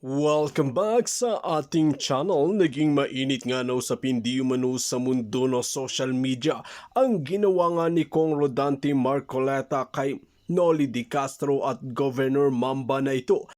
Welcome back sa ating channel. Naging mainit nga na usapin di umano sa mundo ng social media ang ginawa nga ni Kong Rodante Marcoleta kay Nölï De Cäströ at Governor Mamba na ito.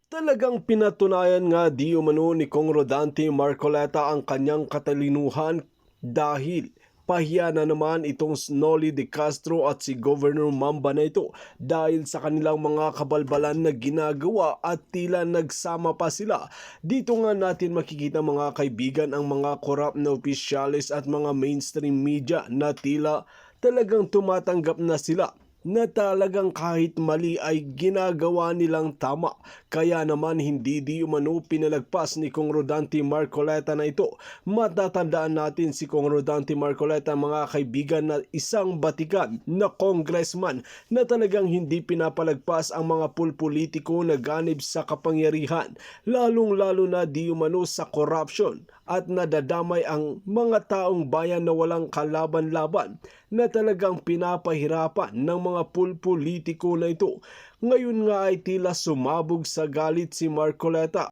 Talagang pinatunayan nga di umano ni Kong Rodante Marcoleta ang kanyang katalinuhan dahil pahiya na naman itong Nölï De Cäströ at si Governor Mamba na ito dahil sa kanilang mga kabalbalan na ginagawa at tila nagsama pa sila. Dito nga natin makikita mga kaibigan ang mga korap na opisyalis at mga mainstream media na tila talagang tumatanggap na sila na talagang kahit mali ay ginagawa nilang tama. Kaya naman hindi di umano pinalagpas ni Kong Rodante Marcoleta na ito. Matatandaan natin si Kong Rodante Marcoleta mga kaibigan na isang batikan na congressman na talagang hindi pinapalagpas ang mga pulpolitiko na ganib sa kapangyarihan, lalong-lalo na di umano sa corruption at nadadamay ang mga taong bayan na walang kalaban-laban na talagang pinapahirapan ng mga pulpolitiko na ito. Ngayon nga ay tila sumabog sa galit si Marcoleta.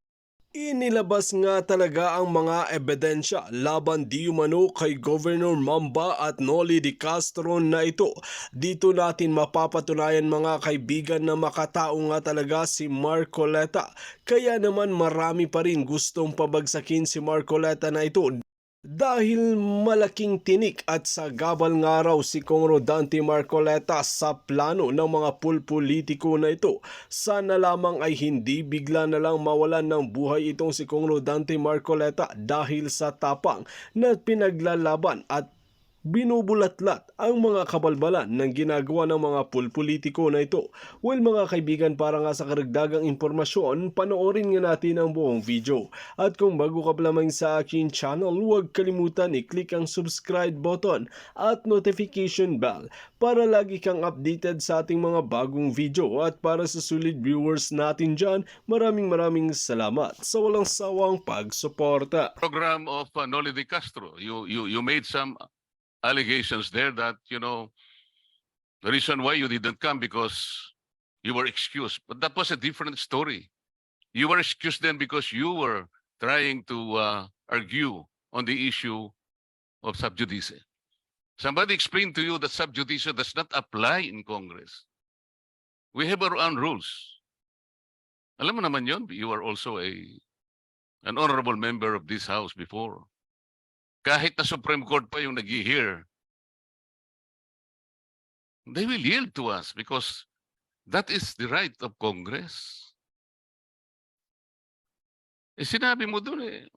Inilabas nga talaga ang mga ebidensya laban di umano kay Governor Mamba at Nölï De Cäströ na ito. Dito natin mapapatunayan mga kaibigan na makatao nga talaga si Marcoleta. Kaya naman marami pa rin gustong pabagsakin si Marcoleta na ito. Dahil malaking tinik at sagabal nga raw si Kong Rodante Marcoleta sa plano ng mga pulpolitiko na ito. Sana lamang ay hindi bigla na lang mawalan ng buhay itong si Kong Rodante Marcoleta dahil sa tapang na pinaglalaban at binubulatlat ang mga kabalbalan ng ginagawa ng mga pulpolitiko na ito. Well mga kaibigan, para nga sa karagdagang impormasyon, panoorin nga natin ang buong video. At kung bago ka pa lamang sa aking channel, huwag kalimutan i-click ang subscribe button at notification bell para lagi kang updated sa ating mga bagong video. At para sa solid viewers natin dyan, maraming salamat sa walang sawang pagsuporta. Program of Nölï De Cäströ. You made some allegations there that, the reason why you didn't come because you were excused. But that was a different story. You were excused then because you were trying to argue on the issue of sub judice. Somebody explained to you that sub judice does not apply in Congress. We have our own rules. Alam mo naman yun, you are also an honorable member of this house before. Kahit na Supreme Court pa yung nag-hear, they will yield to us because that is the right of Congress. Sinabi mo doon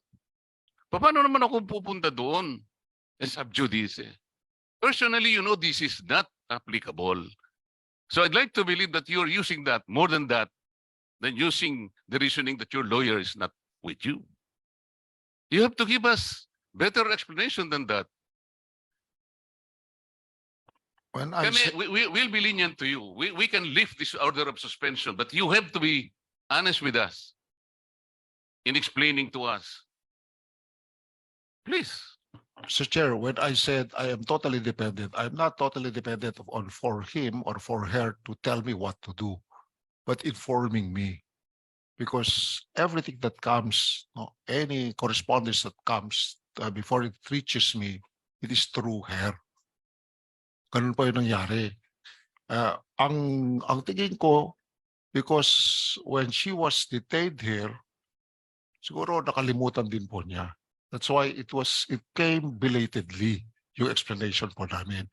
paano naman ako pupunta doon? Sub judice. Personally, this is not applicable. So I'd like to believe that you're using that more than that, than using the reasoning that your lawyer is not with you. You have to give us better explanation than that. When I say, we'll be lenient to you. We can lift this order of suspension, but you have to be honest with us in explaining to us. Please. Mr. Chair, when I said I am totally dependent, I'm not totally dependent on for him or for her to tell me what to do, but informing me. Because everything that comes, any correspondence that comes before it reaches me, it is through her. Ganun po yung nangyari. Ang tingin ko, because when she was detained here, siguro nakalimutan din po niya. That's why it came belatedly, yung explanation po namin.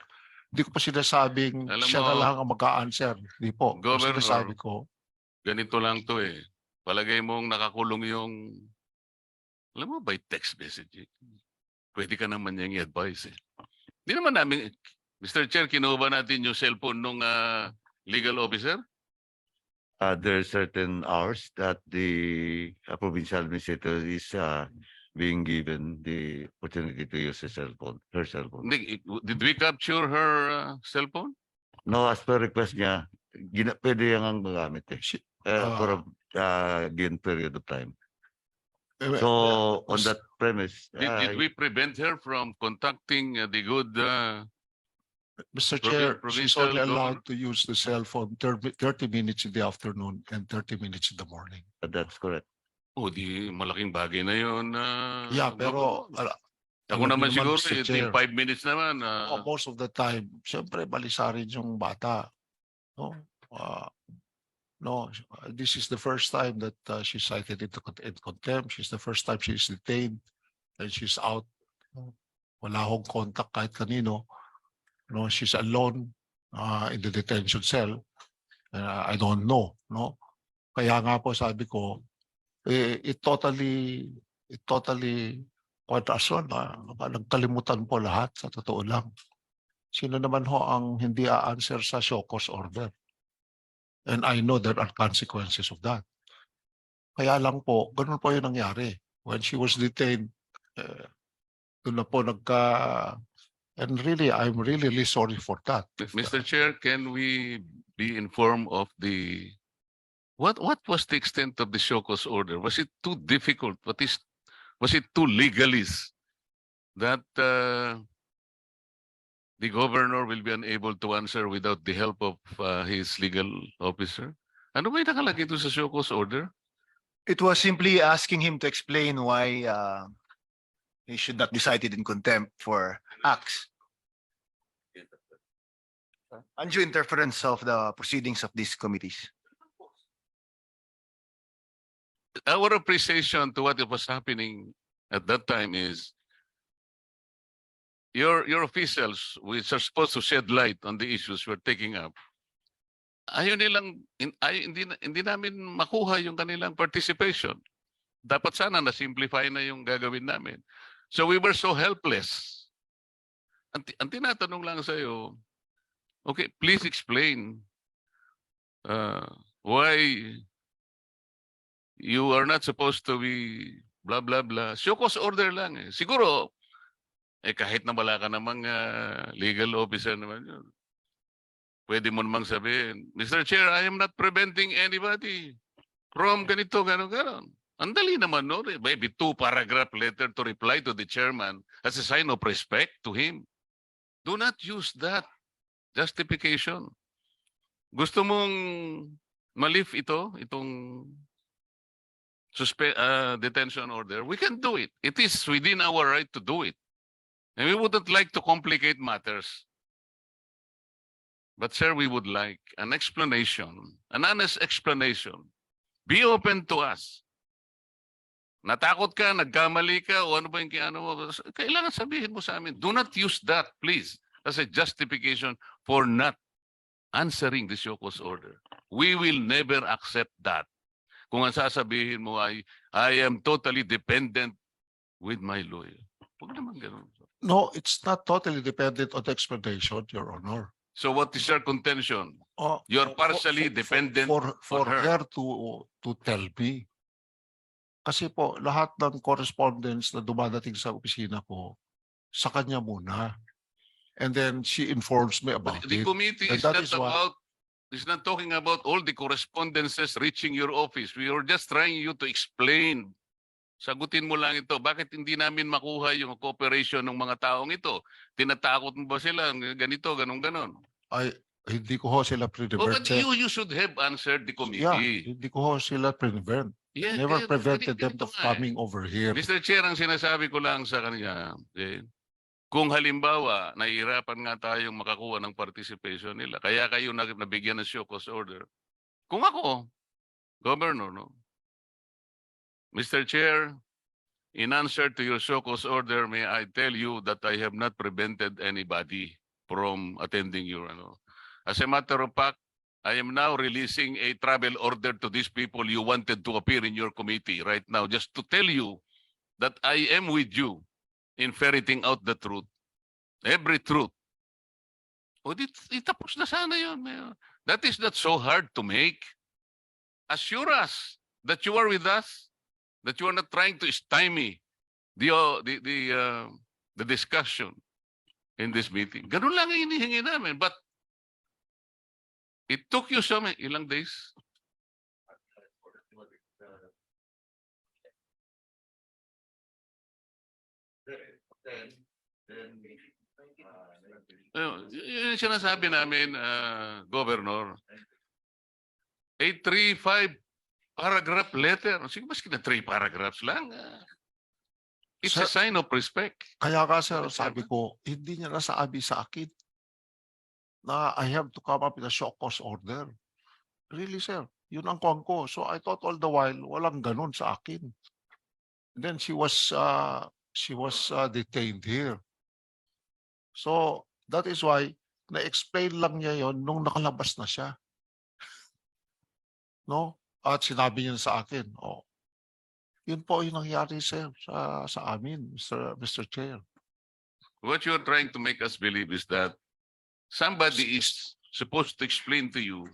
Hindi ko pa sinasabing siya na lang ang mag-a-answer. Hindi po. Governor, sinasabi ko, ganito lang to Palagay mong nakakulong yung, alam mo, by text message. Pwede ka naman niyang i-advise Hindi naman namin, Mr. Chair, kinuha ba natin yung cellphone nung legal officer? There are certain hours that the provincial administrator is being given the opportunity to use her cell phone. Did we capture her cellphone? No, as per request niya, pwede yung magamit for a given period of time. So on that premise, Did we prevent her from contacting the good Mr. Chair, she's only provincial allowed to use the cell phone 30 minutes in the afternoon and 30 minutes in the morning. that's correct. O di malaking bagay na yun. Yeah, pero Ako alam naman niyo siguro, Mr. in Chair, 5 minutes naman. most of the time, siyempre balisa rin yung bata. No? No, this is the first time that she's cited in contempt. She's the first time she's detained and she's out. Wala akong contact kahit kanino. No, she's alone in the detention cell. I don't know. No, kaya nga po sabi ko, it totally quadrason na nagkalimutan po lahat sa totoo lang. Sino naman ho ang hindi a-answer sa show cause order? And I know there are consequences of that. Kaya lang po, ganun po yung nangyari. When she was detained, doon na po and really, I'm really sorry for that. Mr. Chair, can we be informed of what was the extent of the show cause order? Was it too difficult? Was it too legalist that the governor will be unable to answer without the help of his legal officer? Ano ba yung nakalagay doon sa show cause order? It was simply asking him to explain why he should not be cited in contempt for acts. Undue interference of the proceedings of these committees. Our appreciation to what was happening at that time is your officials, which are supposed to shed light on the issues we're taking up, ayaw nilang, hindi namin makuha yung kanilang participation. Dapat sana na-simplify na yung gagawin namin. So we were so helpless. Ang tinatanong lang sa'yo, okay, please explain why you are not supposed to be blah, blah, blah. Show cause order lang eh. Siguro, kahit na wala ka namang legal officer naman yun. Pwede mo namang sabihin, Mr. Chair, I am not preventing anybody from ganito, ganon. Ang dali naman, no? Maybe 2-paragraph letter to reply to the chairman as a sign of respect to him. Do not use that justification. Gusto mong malif itong detention order, we can do it. It is within our right to do it. And we wouldn't like to complicate matters. But sir, we would like an explanation, an honest explanation. Be open to us. Natakot ka, nagkamali ka, o ano ba yung ano mo, kailangan sabihin mo sa amin. Do not use that, please, as a justification for not answering the show cause order. We will never accept that. Kung ang sasabihin mo ay, I am totally dependent with my lawyer. Huwag naman ganun. No, it's not totally dependent on the explanation, Your Honor. So what is your contention? You're partially dependent for on her. her to tell me. Kasi po, lahat ng correspondence na dumadating sa opisina ko, sa kanya muna. And then she informs me about The it. committee And is that not is why- not talking about all the correspondences reaching your office. We are just trying you to explain. Sagutin mo lang ito. Bakit hindi namin makuha yung cooperation ng mga taong ito? Tinatakot mo ba sila? Ganito, ganon. Ay, hindi ko ho sila Oh, prevent. but you should have answered the Yeah, committee. hindi ko ho sila prevent. Yeah, Never kaya prevented them ganito from nga eh. coming over here. Mr. Chair, ang sinasabi ko lang sa kanila, kung halimbawa, nahihirapan nga tayong makakuha ng participation nila, kaya kayo nabigyan ng show cause order. Kung ako, Governor, no? Mr. Chair, in answer to your show cause order, may I tell you that I have not prevented anybody from attending your ano. As a matter of fact, I am now releasing a travel order to these people you wanted to appear in your committee right now, just to tell you that I am with you in ferreting out the truth. Every truth. O di tapos na sana yun. That is not so hard to make. Assure us that you are with us, that you are not trying to stymie the discussion in this meeting. Ganun lang ang hinihingi namin. But it took you ilang days? Yun yung sinasabi namin, Governor. 835 paragraph letter. Sige, maski na 3 paragraphs lang. It's a Sir- sign of respect. Kaya nga sir, sabi ko, hindi niya nasabi sa akin na I have to come up with a show cause order. Really sir, yun ang kuwang ko. So I thought all the while, walang ganun sa akin. And then she was detained here. So that is why na-explain lang niya yon nung nakalabas na siya. No? At sinabi niya sa akin, oh, yun po yung nangyari sir sa amin, Mr. Chair. What you're trying to make us believe is that somebody is supposed to explain to you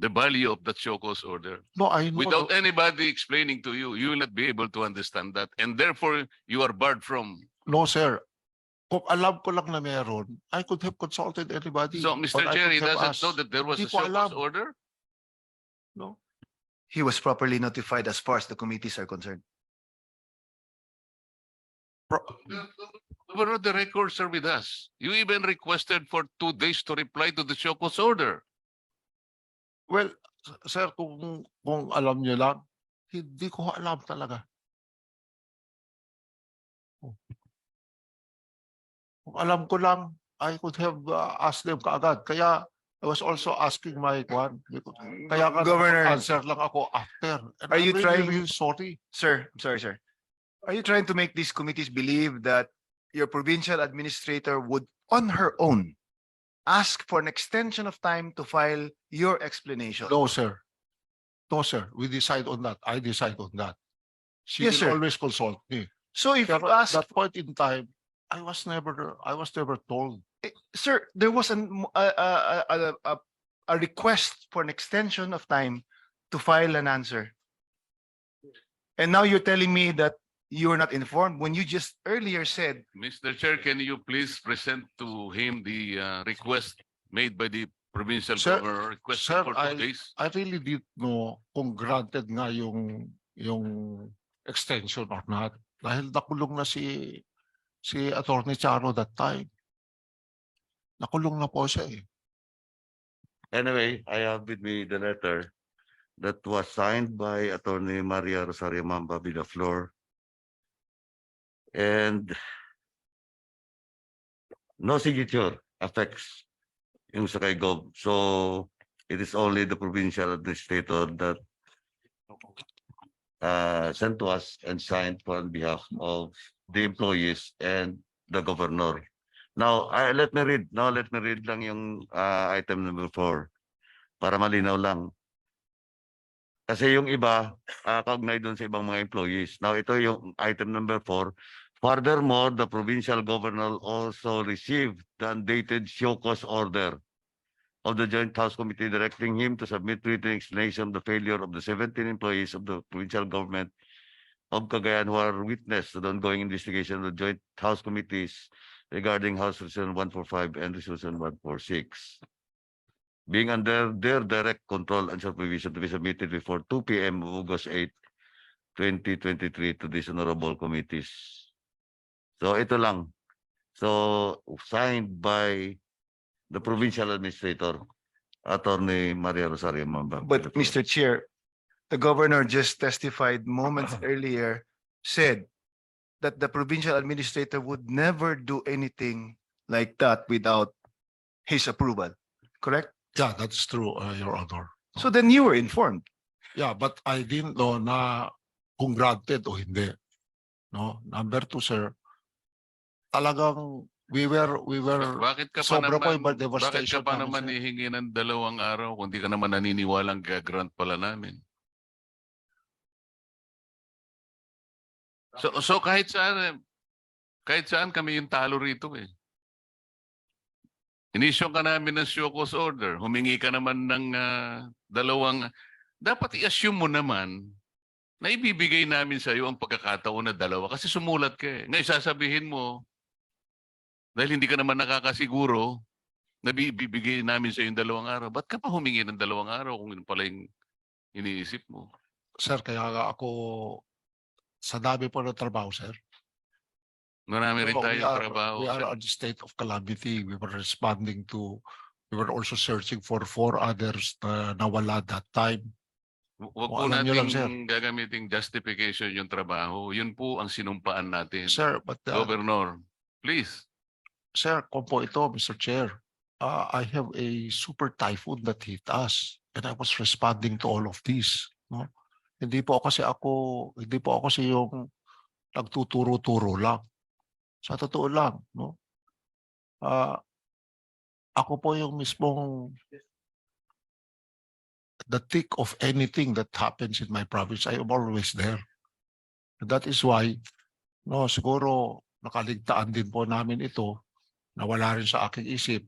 the value of that show cause order. No, I know. Without anybody explaining to you, you will not be able to understand that. And therefore, you are barred from. No, sir. Kung alam ko lang na meron, I could have consulted anybody. So, Mr. or I Chair, could he have doesn't asked. know that there was a Hindi ko show cause alam. order? No. He was properly notified as far as the committees are concerned. But the records are with us. You even requested for 2 days to reply to the show cause order. Well, sir, kung alam niyo lang, hindi ko alam talaga. Kung alam ko lang, I could have asked them kaagad. Kaya I was also asking my kwan. Kaya ka Governor, answer lang ako after. And Are I'm you really, trying- really sorry. sir, I'm sorry, sir. Are you trying to make these committees believe that your provincial administrator would, on her own, ask for an extension of time to file your explanation? No, sir. No, sir. We decide on that. I decide on that. She Yes, will sir. always consult me. So if you Pero ask, at that point in time, I was never told. sir, there was a request for an extension of time to file an answer. And now you're telling me that you are not informed when you just earlier said, Mr. Chair, can you please present to him the request made by the provincial Sir- governor requesting sir, for 2 days? I really didn't know kung granted nga yung extension or not. Dahil nakulong na si Attorney Charo that time. Nakulong na po siya eh. Anyway, I have with me the letter that was signed by Attorney Maria Rosario Mamba Bidaflor. And no signature affects yung sa kay Gov. So it is only the provincial administrator that sent to us and signed on behalf of the employees and the governor. Now, let me read lang yung item number 4 para malinaw lang. Kasi yung iba, kaugnay doon sa ibang mga employees. Now, ito yung item number 4. Furthermore, the provincial governor also received the undated show cause order of the Joint House Committee directing him to submit written explanation of the failure of the 17 employees of the provincial government of Cagayan who are witness to the ongoing investigation of the Joint House Committees regarding House Resolution 145 and Resolution 146. Being under their direct control and supervision to be submitted before 2 p.m. of August 8, 2023 to these honorable committees. So ito lang. So signed by the provincial administrator, Attorney Maria Rosario Mamba. but Mr. Chair, the governor just testified moments earlier, said that the provincial administrator would never do anything like that without his approval, correct? Yeah, that's true, Your Honor. So then you were informed. Yeah, but I didn't know na kung granted o hindi. No, number 2, sir. Talagang we were Bakit ka pa sobra po naman, yung devastation bakit ka pa namin, naman sir. hihingi ng 2 araw kung di ka naman naniniwalang gagrant pala namin? So kahit saan kami yung talo rito eh. Inisyon ka namin ng show cause order, humingi ka naman ng 2, dapat i-assume mo naman na ibibigay namin sa iyo ang pagkakataon na 2 kasi sumulat ka eh. Ngayon sasabihin mo, dahil hindi ka naman nakakasiguro na bibigay namin sa iyo yung 2 araw, ba't ka pa humingi ng 2 araw kung yun pala yung iniisip mo? Sir, kaya nga ako sa dami po ng trabaho, sir. Marami rin So, tayong trabaho. we are sir. on the state of calamity. We were we were also searching for 4 others na nawala that time. Wag O, po alam niyo lang, sir. nating gagamiting justification yung trabaho. Yun po ang sinumpaan natin. Sir, but Governor, please. sir, kung po ito, Mr. Chair, I have a super typhoon that hit us and I was responding to all of this. No? Hindi po kasi yung nagtuturo-turo lang. Sa totoo lang, no? Ako po yung mismong the thick of anything that happens in my province. I am always there. And that is why, no, siguro nakaligtaan din po namin ito, nawala rin sa aking isip.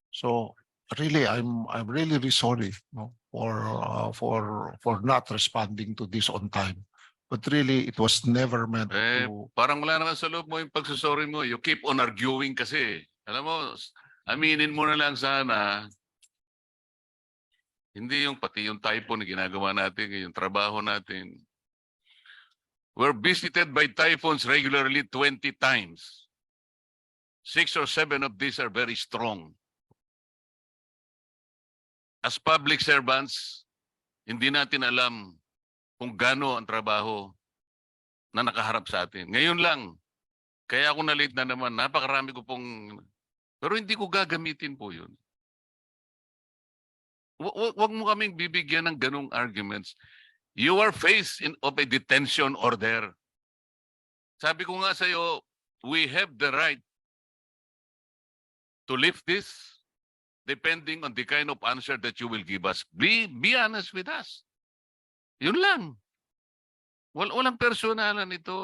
So really, I'm really sorry, no, for not responding to this on time. But really, it was never meant to. Parang wala naman sa loob mo yung pagsusorry mo. You keep on arguing kasi. Alam mo, aminin mo na lang sana, hindi yung pati yung typhoon na ginagawa natin, yung trabaho natin. We're visited by typhoons regularly 20 times. 6 or 7 of these are very strong. As public servants, hindi natin alam kung gaano ang trabaho na nakaharap sa atin. Ngayon lang, kaya ako na-late na naman, napakarami ko pong, pero hindi ko gagamitin po yun. Wag mo kaming bibigyan ng ganong arguments. You are faced of a detention order. Sabi ko nga sa iyo, we have the right to lift this depending on the kind of answer that you will give us. Be honest with us. Yun lang. Walang personalan ito,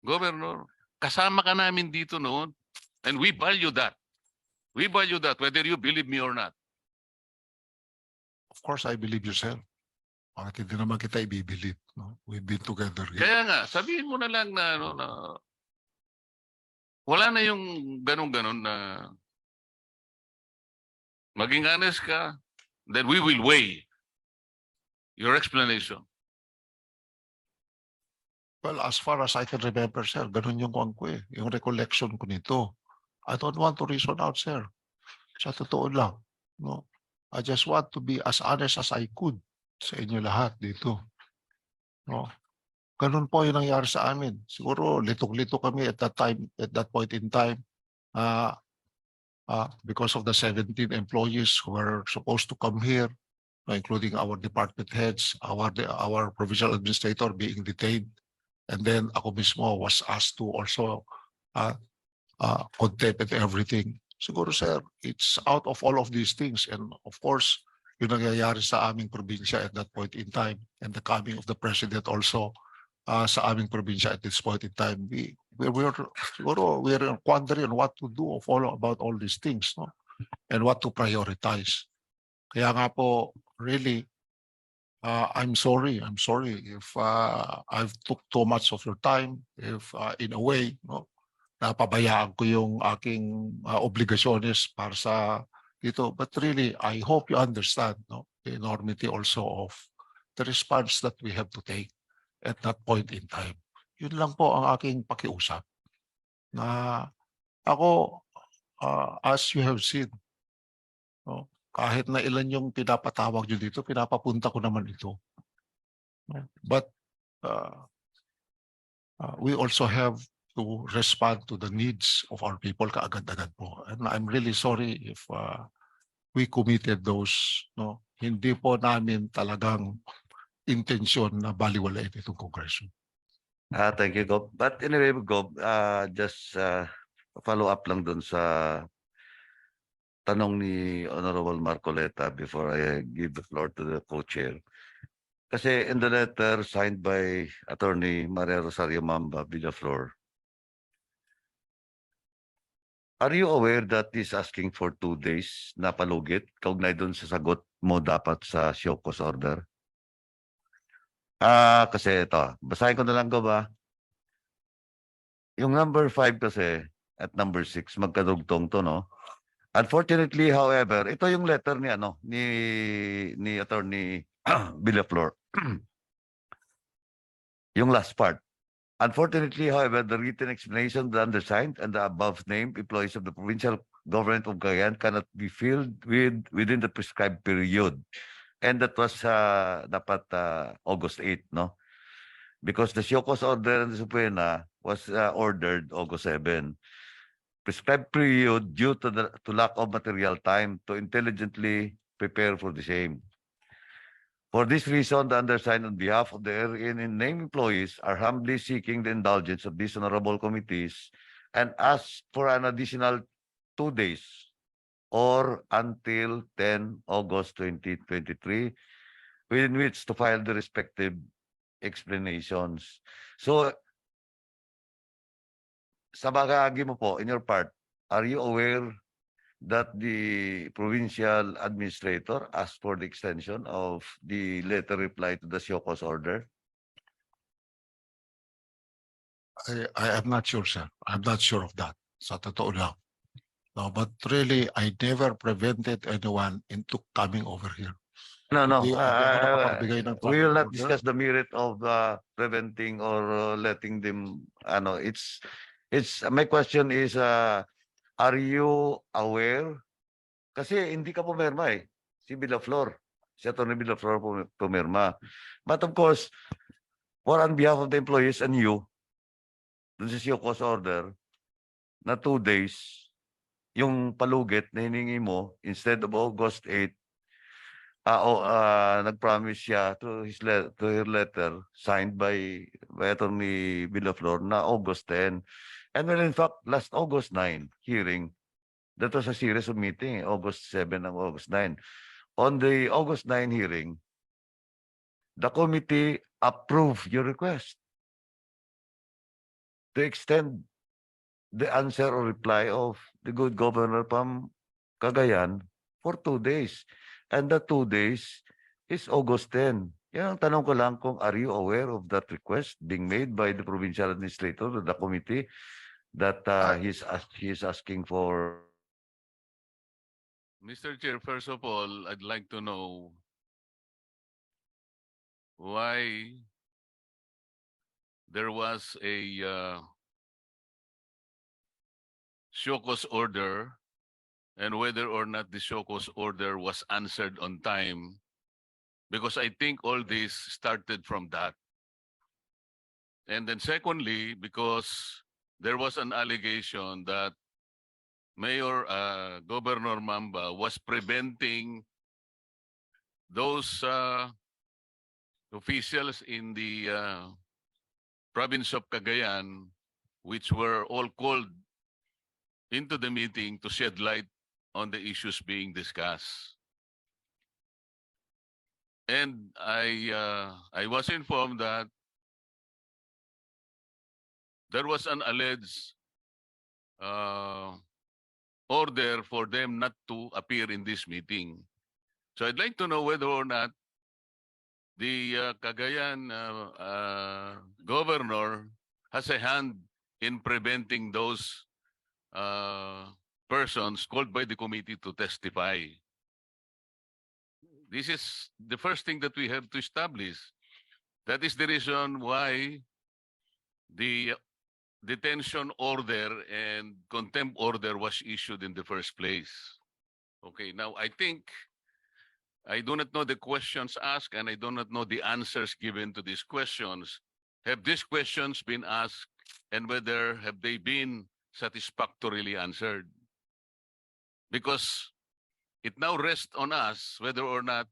Governor. Kasama ka namin dito noon. And we value that. We value that, whether you believe me or not. Of course, I believe you, sir. Bakit hindi naman kita ibibilib? No? We've been together here. Kaya nga, sabihin mo na lang na, na wala na yung ganun-ganun na maging honest ka, then we will weigh your explanation. Well, as far as I can remember, sir, ganun yung kuwan ko eh. Yung recollection ko nito. I don't want to reason out, sir. Sa totoo lang. No? I just want to be as honest as I could sa inyo lahat dito. No? Ganun po yung nangyari sa amin. Siguro litong-lito kami at that point in time, because of the 17 employees who were supposed to come here, including our department heads, our provincial administrator being detained, and then ako mismo was asked to also contempt and everything. Siguro, sir, it's out of all of these things, and of course, yung nangyayari sa aming probinsya at that point in time, and the coming of the president also sa aming probinsya at this point in time, we're wondering what to do about all these things, no? And what to prioritize. Kaya nga po, really, I'm sorry if I've took too much of your time, if in a way, no, napabayaan ko yung aking obligasyones para sa dito. But really, I hope you understand, no, the enormity also of the response that we have to take at that point in time. Yun lang po ang aking pakiusap. Na ako, as you have seen, no, kahit na ilan yung pinapatawag nyo dito, pinapapunta ko naman ito. But we also have to respond to the needs of our people kaagad-agad po. And I'm really sorry if we committed those, no, hindi po namin talagang intensyon na baliwalain itong Kongreso. Thank you, Gob. But anyway, Gob, just follow up lang dun sa tanong ni Honorable Marcoleta before I give the floor to the co-chair. Kasi in the letter signed by Attorney Maria Rosario Mamba, Villaflor, are you aware that he's asking for 2 days na palugit? Kaugnay dun sa sagot mo dapat sa show cause order? Kasi ito, basahin ko na lang ko ba? Yung number 5 kasi at number 6, magkadugtong to, no? Unfortunately, however, ito yung letter ni ni Attorney Villaflor. Yung last part. Unfortunately, however, the written explanation of the undersigned and the above named employees of the provincial government of Cagayan cannot be filled within the prescribed period. And that was dapat August 8, no? Because the show cause order in the Suprema was ordered August 7. Prescribed period due to lack of material time to intelligently prepare for the same. For this reason, the undersigned on behalf of the herein named employees are humbly seeking the indulgence of these honorable committees and ask for an additional 2 days or until 10 August 2023 within which to file the respective explanations. So, sa bagagi mo po, in your part, are you aware that the provincial administrator asked for the extension of the letter reply to the show cause order? I am not sure, sir. I'm not sure of that. Sa totoo lang. No, but really, I never prevented anyone into coming over here. No, no. Hindi ako nakapagbigay ng We will not order. discuss the merit of preventing or letting them. My question is, are you aware? Kasi hindi ka pumirma eh. Si Villaflor. Si Atty. Villaflor pumirma. But of course, for on behalf of the employees and you, dun sa show cause order, na 2 days, yung palugit na hiningi mo, instead of August 8, nag-promise siya to her letter signed by Atty. Villaflor na August 10. And when in fact, last August 9 hearing, that was a series of meeting, August 7 and August 9. On the August 9 hearing, the committee approved your request to extend the answer or reply of the good governor from Cagayan for 2 days. And the 2 days is August 10. Yan ang tanong ko lang kung are you aware of that request being made by the provincial administrator to the committee that he's asking for. Mr. Chair, first of all, I'd like to know why there was a show cause order and whether or not the show cause order was answered on time, because I think all this started from that. And then secondly, because there was an allegation that Governor Mamba was preventing those officials in the province of Cagayan, which were all called into the meeting to shed light on the issues being discussed. And I was informed that there was an alleged order for them not to appear in this meeting. So I'd like to know whether or not the Cagayan governor has a hand in preventing those persons called by the committee to testify. This is the first thing that we have to establish. That is the reason why the detention order and contempt order was issued in the first place. Okay, now I think I do not know the questions asked and I do not know the answers given to these questions. Have these questions been asked and whether have they been satisfactorily answered? Because it now rests on us whether or not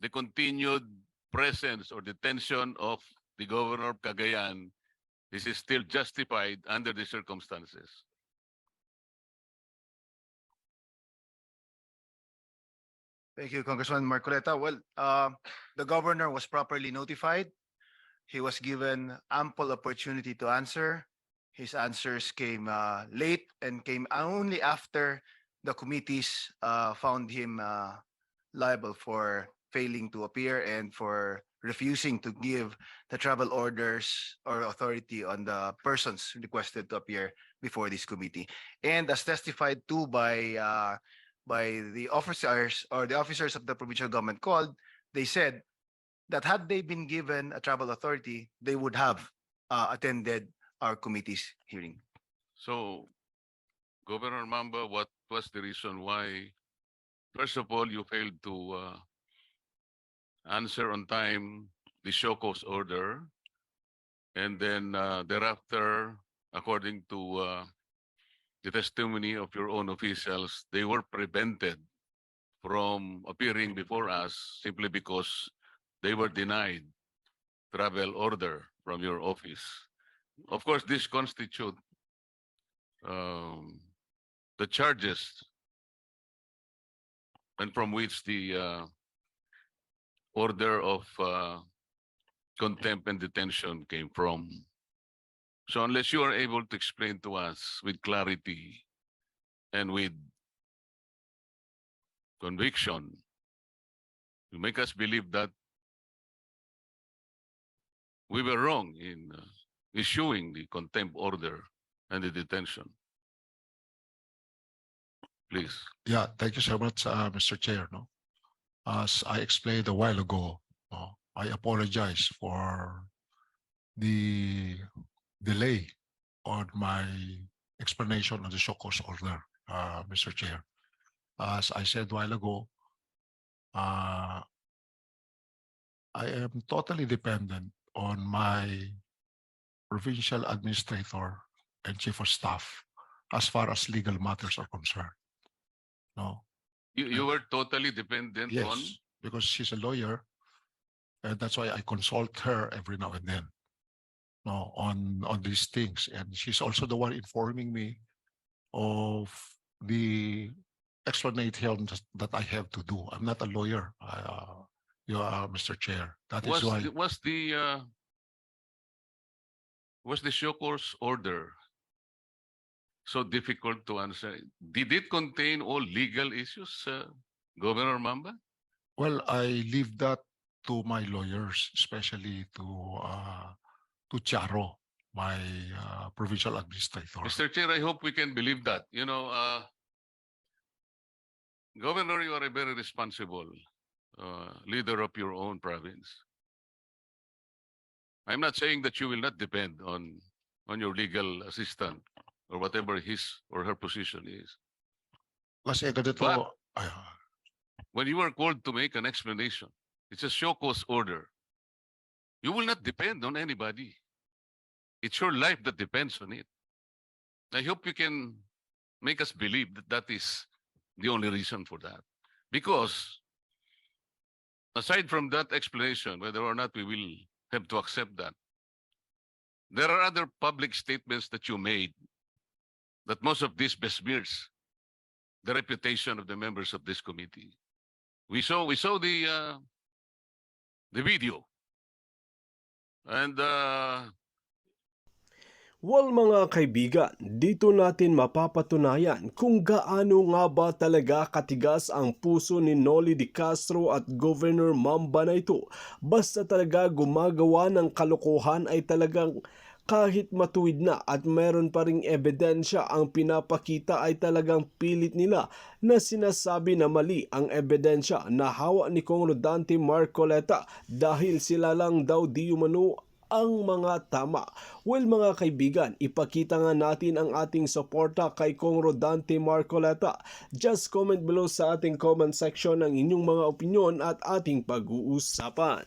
the continued presence or detention of the governor of Cagayan, this is still justified under the circumstances. Thank you, Congressman Marcoleta. Well, the governor was properly notified. He was given ample opportunity to answer. His answers came late and came only after the committees found him liable for failing to appear and for refusing to give the travel orders or authority on the persons requested to appear before this committee. And as testified to by the officers or the officers of the provincial government called, they said that had they been given a travel authority, they would have attended our committee's hearing. So, Governor Mamba, what was the reason why, first of all, you failed to answer on time the show cause order, and then thereafter, according to the testimony of your own officials, they were prevented from appearing before us simply because they were denied travel order from your office. Of course, this constitute the charges and from which the order of contempt and detention came from. So unless you are able to explain to us with clarity and with conviction, you make us believe that we were wrong in issuing the contempt order and the detention. Please. Yeah, thank you so much, Mr. Chair. No, as I explained a while ago, I apologize for the delay on my explanation on the show cause order, Mr. Chair. As I said a while ago, I am totally dependent on my provincial administrator and chief of staff as far as legal matters are concerned. No, You were totally dependent on. yes, because she's a lawyer, and that's why I consult her every now and then, no, on these things. And she's also the one informing me of the explanations that I have to do. I'm not a lawyer, Mr. Chair. That is why. Was the show cause order so difficult to answer? Did it contain all legal issues, Governor Mamba? Well, I leave that to my lawyers, especially to Charo, my provincial administrator. Mr. Chair, I hope we can believe that. You know, Governor, you are a very responsible leader of your own province. I'm not saying that you will not depend on your legal assistant or whatever his or her position is. Kasi ganito, But- When you are called to make an explanation, it's a show cause order. You will not depend on anybody. It's your life that depends on it. I hope you can make us believe that that is the only reason for that. Because aside from that explanation, whether or not we will have to accept that, there are other public statements that you made that most of this besmears the reputation of the members of this committee. We saw the video, and Well mga kaibigan, dito natin mapapatunayan kung gaano nga ba talaga katigas ang puso ni Nölï De Cäströ at Governor Mamba na ito. Basta talaga gumagawa ng kalokohan ay talagang kahit matuwid na at meron pa ring ebidensya ang pinapakita ay talagang pilit nila na sinasabi na mali ang ebidensya na hawak ni Kong Marcoleta dahil sila lang daw di umano ang mga tama. Well mga kaibigan, ipakita nga natin ang ating suporta kay Kong Marcoleta. Just comment below sa ating comment section ang inyong mga opinion at ating pag-uusapan.